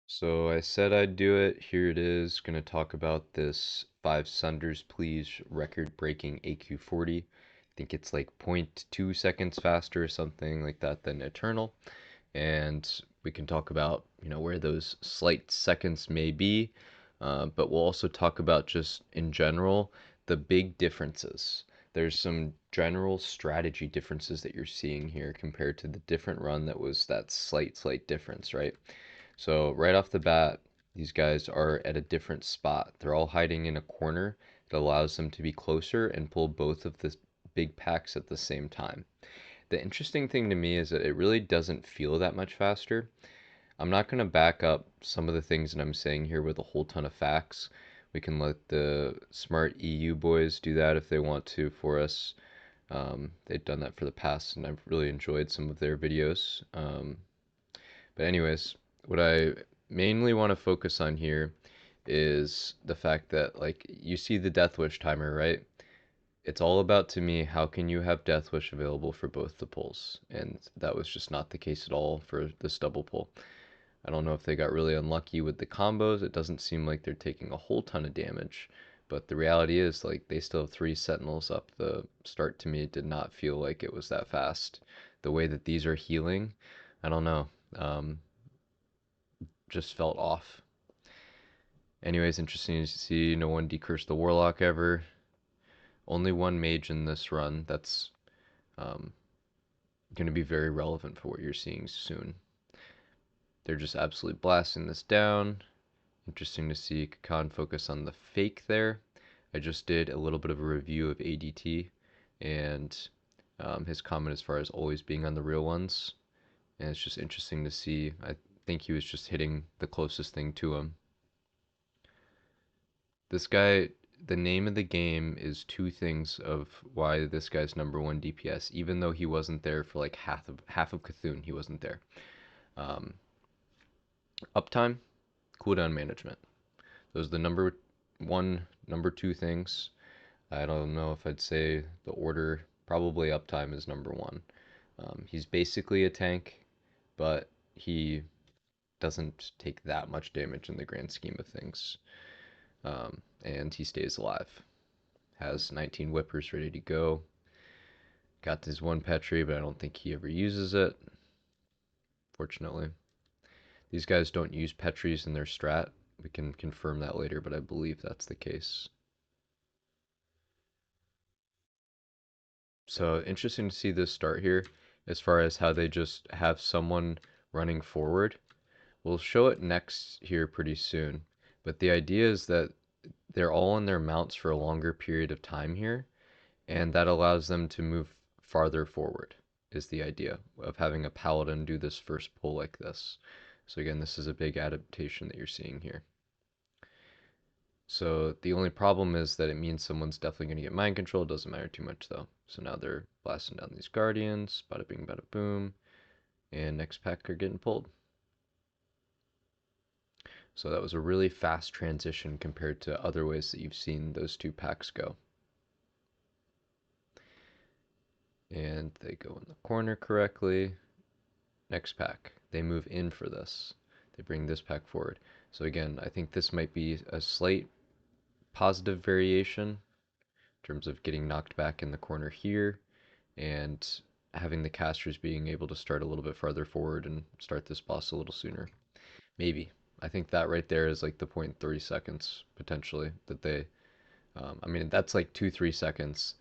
So I said I'd do it. Here it is. Going to talk about this 5 Sunders please record-breaking AQ40. I think it's like zero point 0.2 seconds faster or something like that than Eternal. And we can talk about, where those slight seconds may be. But we'll also talk about just in general the big differences. There's some general strategy differences that you're seeing here compared to the different run that was that slight difference, right? So right off the bat, these guys are at a different spot. They're all hiding in a corner that allows them to be closer and pull both of the big packs at the same time. The interesting thing to me is that it really doesn't feel that much faster. I'm not going to back up some of the things that I'm saying here with a whole ton of facts. We can let the smart EU boys do that if they want to for us. They've done that for the past, and I've really enjoyed some of their videos. But anyways, what I mainly want to focus on here is the fact that like you see the Death Wish timer, right? It's all about to me how can you have Death Wish available for both the pulls, and that was just not the case at all for this double pull. I don't know if they got really unlucky with the combos. It doesn't seem like they're taking a whole ton of damage, but the reality is like they still have 3 Sentinels up. The start to me did not feel like it was that fast. The way that these are healing, I don't know. Just felt off. Anyways, interesting to see no one decurse the Warlock ever. Only one mage in this run. That's um, going to be very relevant for what you're seeing soon. They're just absolutely blasting this down. Interesting to see Kakan focus on the fake there. I just did a little bit of a review of ADT and his comment as far as always being on the real ones. And it's just interesting to see. I think he was just hitting the closest thing to him. This guy, the name of the game is two things of why this guy's #1 DPS, even though he wasn't there for like half of Cthulhu, he wasn't there. Um, Uptime, cooldown management. Those are the #1, #2 things. I don't know if I'd say the order. Probably uptime is #1. He's basically a tank, but he doesn't take that much damage in the grand scheme of things. And he stays alive. Has 19 whippers ready to go. Got this one Petri, but I don't think he ever uses it, fortunately. These guys don't use Petris in their strat. We can confirm that later, but I believe that's the case. So interesting to see this start here as far as how they just have someone running forward. We'll show it next here pretty soon, but the idea is that they're all on their mounts for a longer period of time here, and that allows them to move farther forward is the idea of having a paladin do this first pull like this. So again, this is a big adaptation that you're seeing here. So the only problem is that it means someone's definitely going to get mind control. It doesn't matter too much though. So now they're blasting down these guardians, bada bing bada boom, and next pack are getting pulled. So that was a really fast transition compared to other ways that you've seen those two packs go. And they go in the corner correctly. Next pack, they move in for this. They bring this pack forward. So again, I think this might be a slight positive variation in terms of getting knocked back in the corner here and having the casters being able to start a little bit farther forward and start this boss a little sooner. Maybe. I think that right there is like the 0.3 seconds potentially that they, I mean, that's like 2, 3 seconds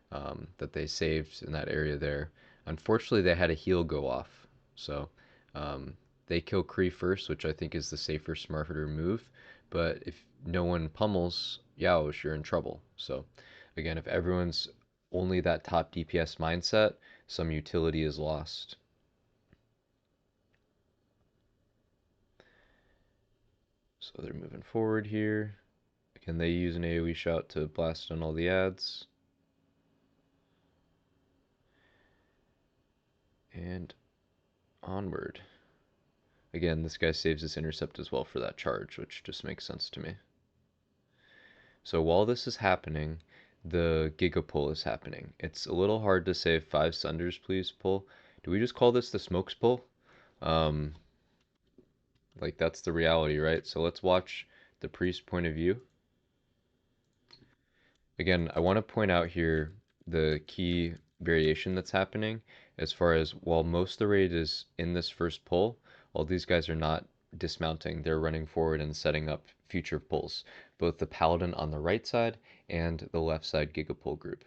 that they saved in that area there. Unfortunately, they had a heal go off. So um, they kill Kree first, which I think is the safer, smarter move. But if no one pummels Yaosh, you're in trouble. So again, if everyone's only that top DPS mindset, some utility is lost. So they're moving forward here. Again, they use an AoE shot to blast on all the ads. And onward. Again, this guy saves his intercept as well for that charge, which just makes sense to me. So while this is happening, the giga pull is happening. It's a little hard to say 5 Sunders please pull. Do we just call this the smokes pull? Um, Like that's the reality, right? So let's watch the priest point of view. Again, I want to point out here the key variation that's happening as far as while most of the raid is in this first pull, all these guys are not dismounting. They're running forward and setting up future pulls, both the paladin on the right side and the left side giga pull group.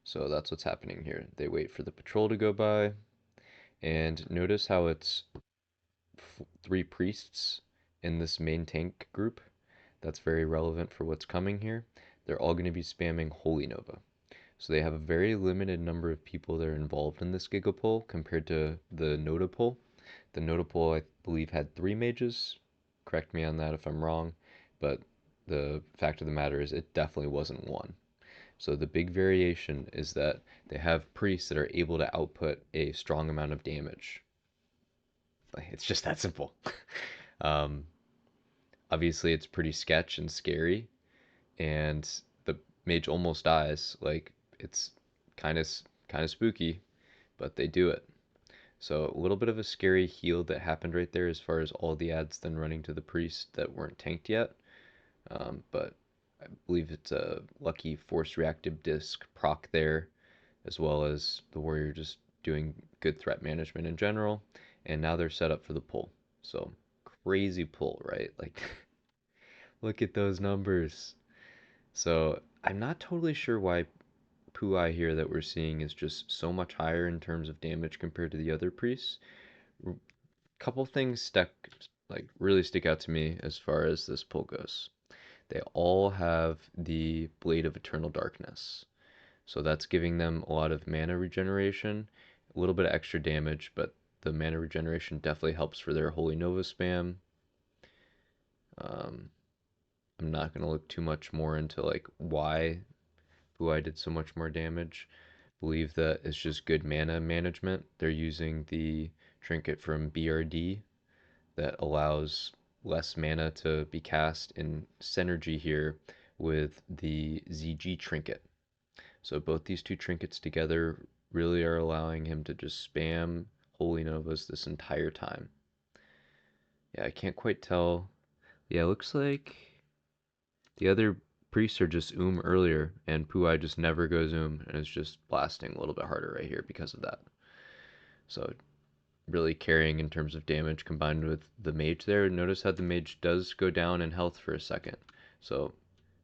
So that's what's happening here. They wait for the patrol to go by, and notice how it's three priests in this main tank group. That's very relevant for what's coming here. They're all going to be spamming Holy Nova. So they have a very limited number of people that are involved in this Giga pull compared to the Nota pull. The Nota pull, I believe, had three mages. Correct me on that if I'm wrong, but the fact of the matter is it definitely wasn't one. So the big variation is that they have priests that are able to output a strong amount of damage. It's just that simple. um, Obviously, it's pretty sketch and scary, and the mage almost dies. Like it's kind of kind of spooky, but they do it. So a little bit of a scary heal that happened right there as far as all the ads then running to the priest that weren't tanked yet. But I believe it's a lucky force reactive disc proc there, as well as the warrior just doing good threat management in general. And now they're set up for the pull. So crazy pull, right? Like look at those numbers. So I'm not totally sure why Puai here that we're seeing is just so much higher in terms of damage compared to the other priests. Couple things really stick out to me as far as this pull goes. They all have the Blade of Eternal Darkness. So that's giving them a lot of mana regeneration, a little bit of extra damage, but the mana regeneration definitely helps for their Holy Nova spam. Um, I'm not going to look too much more into like why Puai did so much more damage. Believe that it's just good mana management. They're using the trinket from BRD that allows less mana to be cast in synergy here with the ZG trinket. So both these two trinkets together really are allowing him to just spam Holy Novas this entire time. Yeah, I can't quite tell. Yeah, it looks like the other priests are just earlier, and Puai just never goes and is just blasting a little bit harder right here because of that. So really carrying in terms of damage combined with the mage there. Notice how the mage does go down in health for a second. So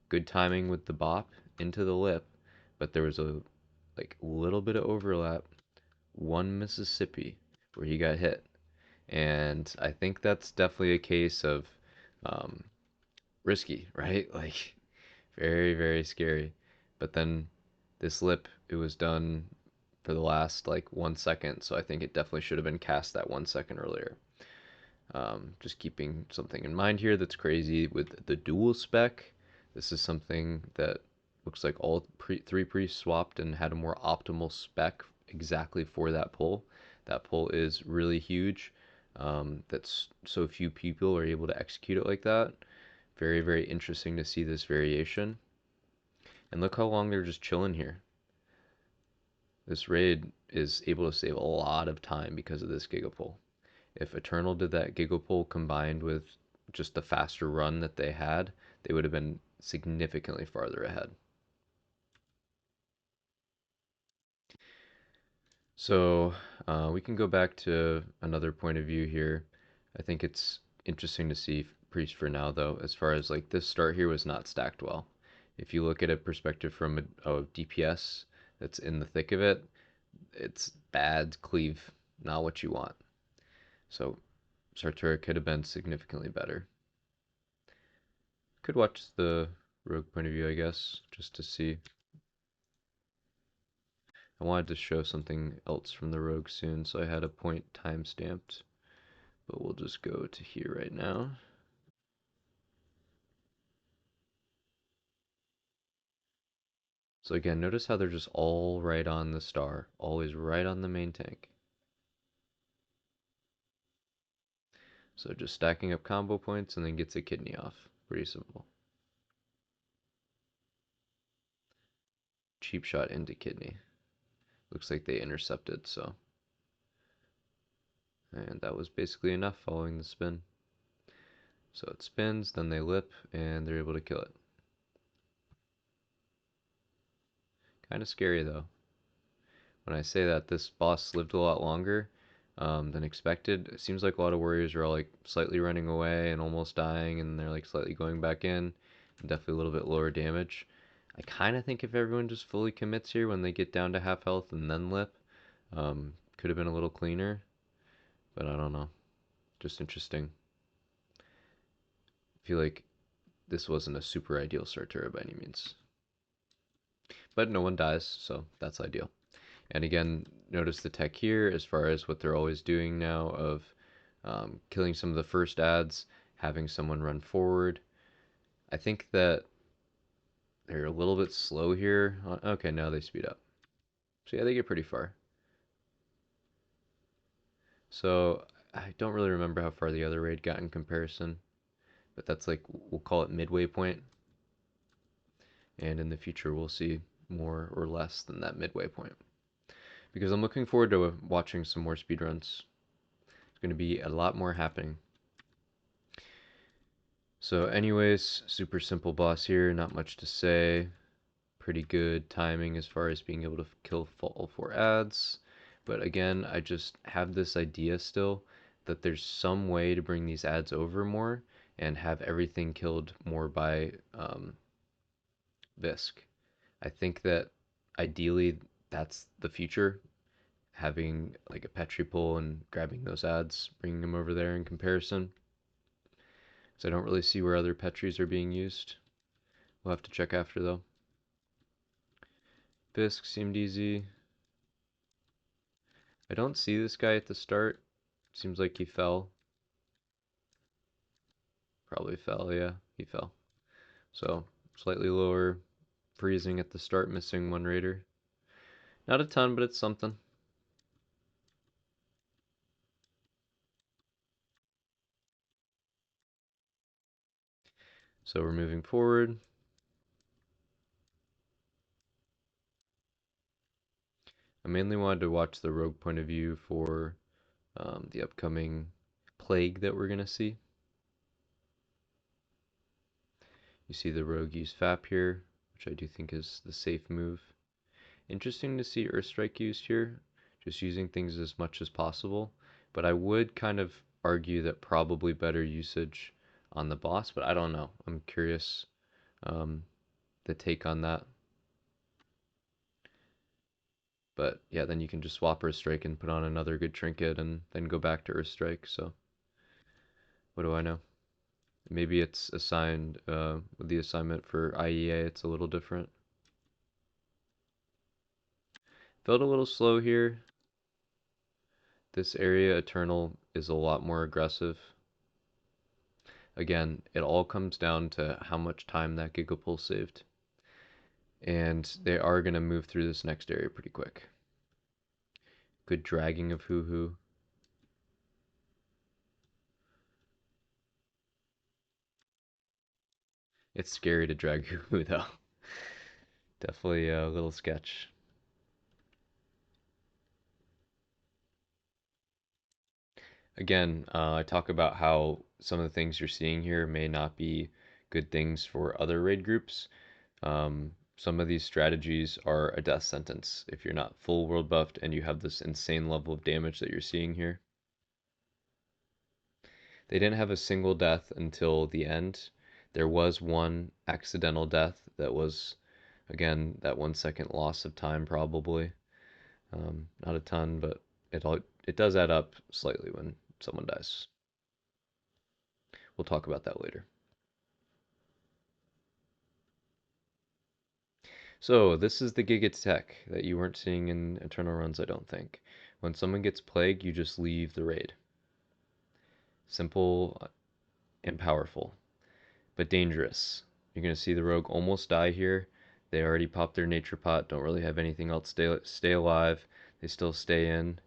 good timing with the bop into the lip, but there was a like little bit of overlap. One Mississippi where he got hit, and I think that's definitely a case of um, risky, right? Like very very scary. But then this lip, it was done for the last like 1 second, so I think it definitely should have been cast that 1 second earlier. Just keeping something in mind here that's crazy with the dual spec. This is something that looks like all three priests swapped and had a more optimal spec exactly for that pull. That pull is really huge. That's so few people are able to execute it like that. Very, very interesting to see this variation. And look how long they're just chilling here. This raid is able to save a lot of time because of this Gigapull. If Eternal did that Gigapull combined with just the faster run that they had, they would have been significantly farther ahead. So we can go back to another point of view here. I think it's interesting to see Priest for now, though, as far as like this start here was not stacked well. If you look at a perspective from a DPS that's in the thick of it, it's bad cleave, not what you want. So Sartura could have been significantly better. Could watch the rogue point of view, I guess, just to see. I wanted to show something else from the rogue soon, so I had a point time stamped, but we'll just go to here right now. So again, notice how they're just all right on the star, always right on the main tank. So just stacking up combo points and then gets a kidney off. Pretty simple. Cheap shot into kidney. Looks like they intercepted, so And that was basically enough following the spin. So it spins, then they lip, and they're able to kill it. Kind of scary though. When I say that, this boss lived a lot longer than expected. It seems like a lot of warriors are all like slightly running away and almost dying, and they're like slightly going back in. Definitely a little bit lower damage. I kind of think if everyone just fully commits here when they get down to half health and then lip, could have been a little cleaner, but I don't know. Just interesting. I feel like this wasn't a super ideal Sartura by any means. But no one dies, so that's ideal. And again, notice the tech here as far as what they're always doing now of killing some of the first ads, having someone run forward. I think that they're a little bit slow here. Okay, now they speed up. So yeah, they get pretty far. So I don't really remember how far the other raid got in comparison, but that's like, we'll call it midway point. And in the future, we'll see more or less than that midway point. Because I'm looking forward to watching some more speedruns. It's going to be a lot more happening. So anyways, super simple boss here, not much to say. Pretty good timing as far as being able to kill all 4 ads. But again, I just have this idea still that there's some way to bring these ads over more and have everything killed more by Visk. I think that ideally that's the future, having like a Petri pool and grabbing those ads, bringing them over there in comparison. So I don't really see where other Petris are being used. We'll have to check after though. Fisk seemed easy. I don't see this guy at the start. Seems like he fell. Probably fell, yeah, he fell. So slightly lower, freezing at the start, missing 1 raider. Not a ton, but it's something. So we're moving forward. I mainly wanted to watch the rogue point of view for the upcoming plague that we're going to see. You see the rogue use FAP here, which I do think is the safe move. Interesting to see Earthstrike used here, just using things as much as possible. But I would kind of argue that probably better usage on the boss, but I don't know. I'm curious the take on that. But yeah, then you can just swap Earthstrike and put on another good trinket and then go back to Earthstrike. So what do I know? Maybe it's assigned with the assignment for IEA, it's a little different. Felt a little slow here. This area Eternal is a lot more aggressive. Again, it all comes down to how much time that Gigapull saved. And they are going to move through this next area pretty quick. Good dragging of Hoo Hoo. It's scary to drag Hoo Hoo though. Definitely a little sketch. Again, I talk about how some of the things you're seeing here may not be good things for other raid groups. Some of these strategies are a death sentence if you're not full world buffed and you have this insane level of damage that you're seeing here. They didn't have a single death until the end. There was one accidental death that was, again, that 1 second loss of time probably. Not a ton, but it does add up slightly when someone dies. We'll talk about that later. So this is the giga tech that you weren't seeing in Eternal runs, I don't think. When someone gets plague, you just leave the raid. Simple and powerful, but dangerous. You're going to see the rogue almost die here. They already popped their nature pot, don't really have anything else stay alive. They still stay in.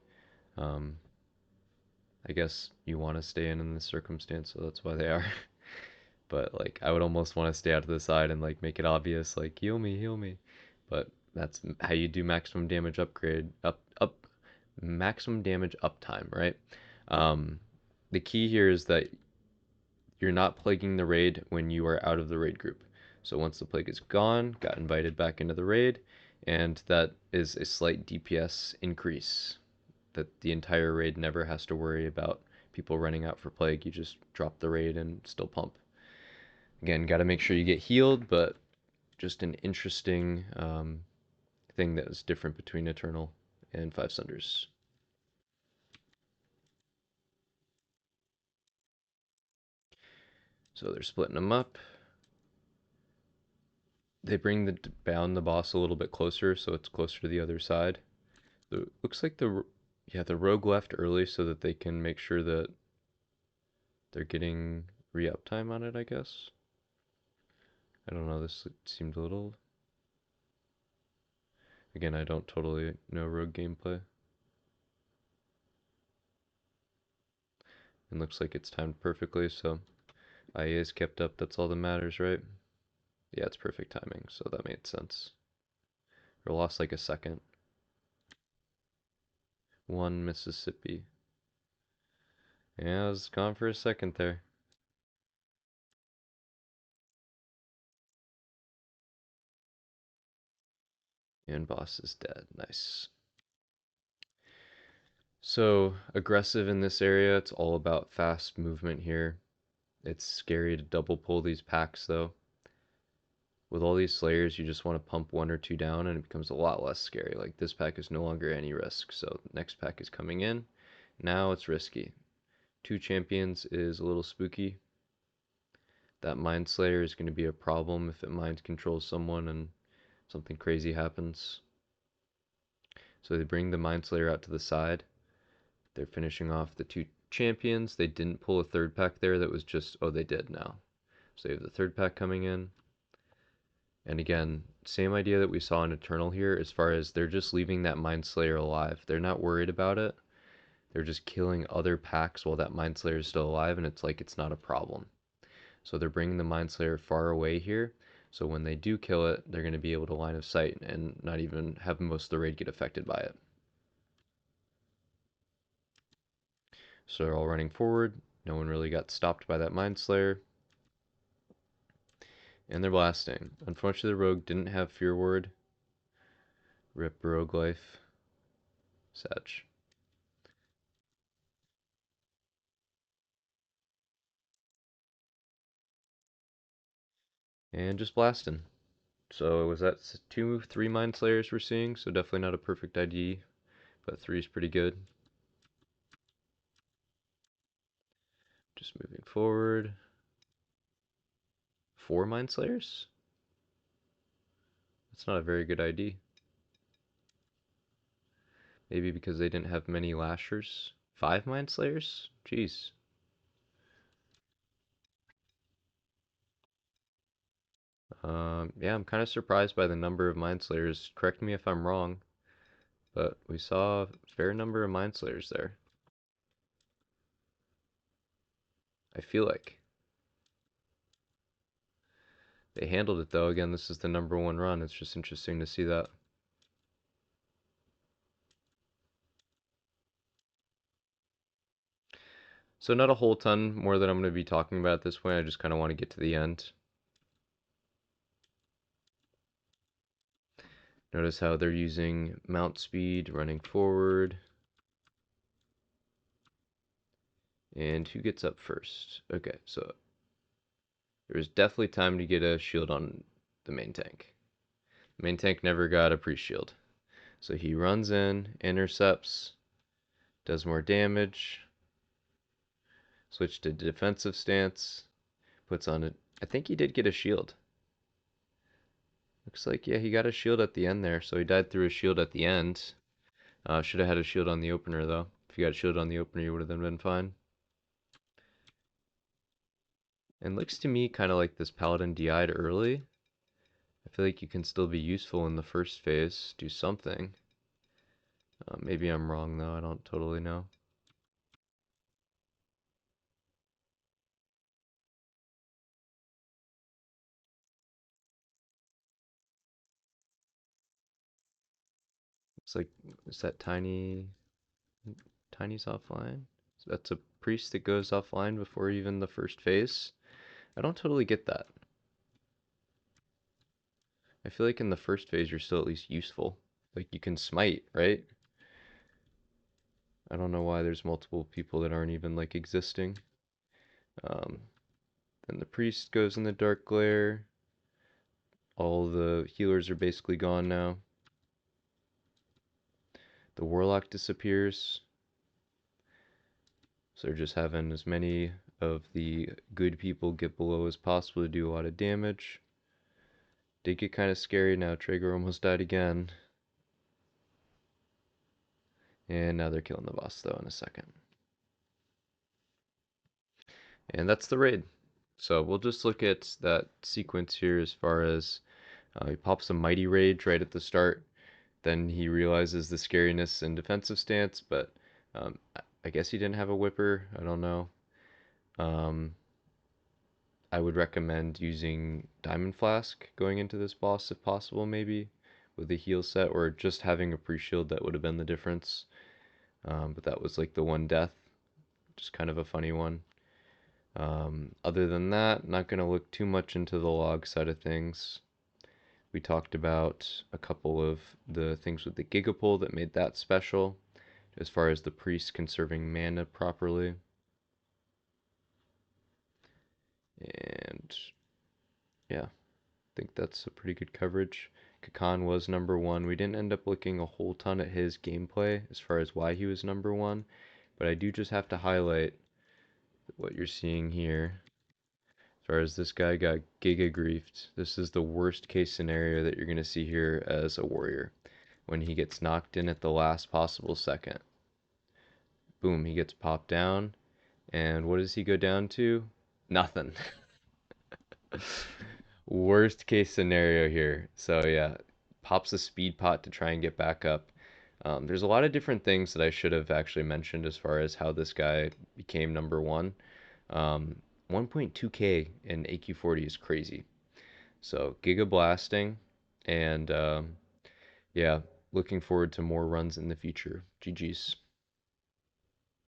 I guess you want to stay in this circumstance, so that's why they are. But like, I would almost want to stay out to the side and like make it obvious, like heal me, heal me. But that's how you do maximum damage upgrade, maximum damage uptime, right? Um, the key here is that you're not plaguing the raid when you are out of the raid group. So once the plague is gone, got invited back into the raid, and that is a slight DPS increase. That the entire raid never has to worry about people running out for plague. You just drop the raid and still pump. Again, got to make sure you get healed, but just an interesting thing that was different between Eternal and Five Sunders. So they're splitting them up. They bring the bound the boss a little bit closer, so it's closer to the other side. It looks like the rogue left early so that they can make sure that they're getting re-up time on it, I guess. I don't know, this seemed a little... Again, I don't totally know rogue gameplay. It looks like it's timed perfectly, so IA is kept up, that's all that matters, right? Yeah, it's perfect timing, so that made sense. Or lost like a second. One Mississippi. Yeah, I was gone for a second there. And boss is dead. Nice. So, aggressive in this area, it's all about fast movement here. It's scary to double pull these packs though. With all these slayers, you just want to pump one or two down and it becomes a lot less scary. Like this pack is no longer any risk. So, next pack is coming in. Now it's risky. Two champions is a little spooky. That Mind Slayer is going to be a problem if it mind controls someone and something crazy happens. So they bring the Mind Slayer out to the side. They're finishing off the two champions. They didn't pull a third pack there that was just, oh, they did now. So they have the third pack coming in. And again, same idea that we saw in Eternal here as far as they're just leaving that Mind Slayer alive. They're not worried about it. They're just killing other packs while that Mind Slayer is still alive, and it's like it's not a problem. So they're bringing the Mind Slayer far away here. So when they do kill it, they're going to be able to line of sight and not even have most of the raid get affected by it. So they're all running forward. No one really got stopped by that Mind Slayer. And they're blasting. Unfortunately, the rogue didn't have Fear Ward. Rip rogue life. Sad. And just blasting. So was that two, three Mind Slayers we're seeing? So definitely not a perfect ID, but three is pretty good. Just moving forward. Four Mind Slayers? That's not a very good ID. Maybe because they didn't have many lashers. Five Mind Slayers? Jeez. Yeah, I'm kind of surprised by the number of Mind Slayers. Correct me if I'm wrong, but we saw a fair number of Mind Slayers there. I feel like. They handled it though. Again, this is the number one run. It's just interesting to see that. So not a whole ton more that I'm going to be talking about at this point. I just kind of want to get to the end. Notice how they're using mount speed, running forward. And who gets up first? Okay, so there's definitely time to get a shield on the main tank. The main tank never got a pre-shield. So he runs in, intercepts, does more damage, switch to defensive stance, puts on it. I think he did get a shield. Looks like, yeah, he got a shield at the end there, so he died through a shield at the end. Should have had a shield on the opener, though. If you got a shield on the opener, you would have then been fine. And looks to me kind of like this Paladin DI'd early. I feel like you can still be useful in the first phase, do something. Maybe I'm wrong, though. I don't totally know. It's like, is that Tiny's offline? That's a priest that goes offline before even the first phase. I don't totally get that. I feel like in the first phase you're still at least useful. Like you can smite, right? I don't know why there's multiple people that aren't even like existing. Um, then the priest goes in the dark glare. All the healers are basically gone now. The warlock disappears. So they're just having as many of the good people get below as possible to do a lot of damage. Did get kind of scary now. Traeger almost died again. And now they're killing the boss though in a second. And that's the raid. So we'll just look at that sequence here as far as he pops a Mighty Rage right at the start. Then he realizes the scariness and defensive stance, but I guess he didn't have a whipper. I don't know. Um, I would recommend using Diamond Flask going into this boss if possible, maybe with a heal set, or just having a pre-shield that would have been the difference. But that was like the one death, just kind of a funny one. Other than that, not going to look too much into the log side of things. We talked about a couple of the things with the Gigapole that made that special, as far as the priest conserving mana properly. And yeah, I think that's a pretty good coverage. Kakan was number one. We didn't end up looking a whole ton at his gameplay as far as why he was number one, but I do just have to highlight what you're seeing here. As far as this guy got giga griefed, this is the worst case scenario that you're going to see here as a warrior. When he gets knocked in at the last possible second. Boom, he gets popped down. And what does he go down to? Nothing. Worst case scenario here. So yeah, pops a speed pot to try and get back up. There's a lot of different things that I should have actually mentioned as far as how this guy became number one. 1.2k in AQ40 is crazy. So giga blasting, and yeah, looking forward to more runs in the future. GG's.